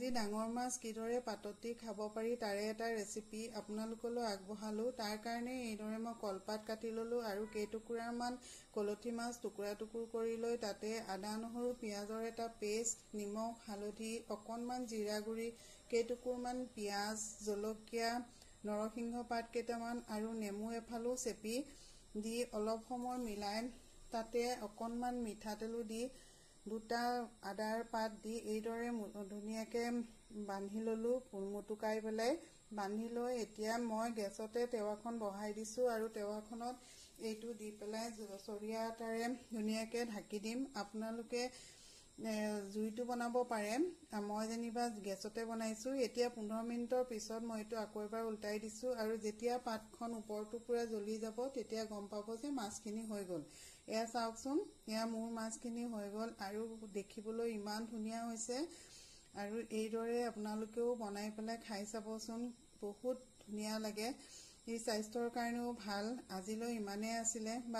আজি ডাঙৰ মাছ কিদৰে পাতত দি খাব পাৰি তাৰে এটা ৰেচিপি আপোনালোকলৈ আগবঢ়ালোঁ। তাৰ কাৰণে এইদৰে মই কলপাত কাটি ল'লোঁ আৰু কেইটুকুৰামান কলঠি মাছ টুকুৰা টুকুৰ কৰি লৈ তাতে আদা নহৰু পিঁয়াজৰ এটা পেষ্ট, নিমখ হালধি অকণমান জিৰা গুড়ি, কেইটুকুৰমান পিঁয়াজ, জলকীয়া, নৰসিংহ পাত কেইটামান আৰু নেমু এফালো চেপি দি অলপ সময় মিলাই তাতে অকণমান মিঠাতেলো দি দুটা আদাৰ পাত দি এইদৰে ধুনীয়াকৈ বান্ধি ল'লোঁ। মুটুকাই পেলাই বান্ধি লৈ এতিয়া মই গেছতে টেৱাখন বহাই দিছোঁ আৰু টেৱাখনত এইটো দি পেলাই চৰিয়া এটাৰে ধুনীয়াকৈ ঢাকি দিম। আপোনালোকে জুইটো বনাব পাৰে, মই যেনিবা গেছতে বনাইছোঁ। এতিয়া 15 মিনিটৰ পিছত মই এইটো আকৌ এবাৰ উল্টাই দিছোঁ আৰু যেতিয়া পাতখন ওপৰটো পূৰা জ্বলি যাব তেতিয়া গম পাব যে মাছখিনি হৈ গ'ল। এয়া চাওকচোন, এয়া মোৰ মাছখিনি হৈ গ'ল আৰু দেখিবলৈ ইমান ধুনীয়া হৈছে। আৰু এইদৰে আপোনালোকেও বনাই পেলাই খাই চাবচোন, বহুত ধুনীয়া লাগে। এই স্বাস্থ্যৰ কাৰণেও ভাল। আজিলৈ ইমানেই আছিলে। বাই।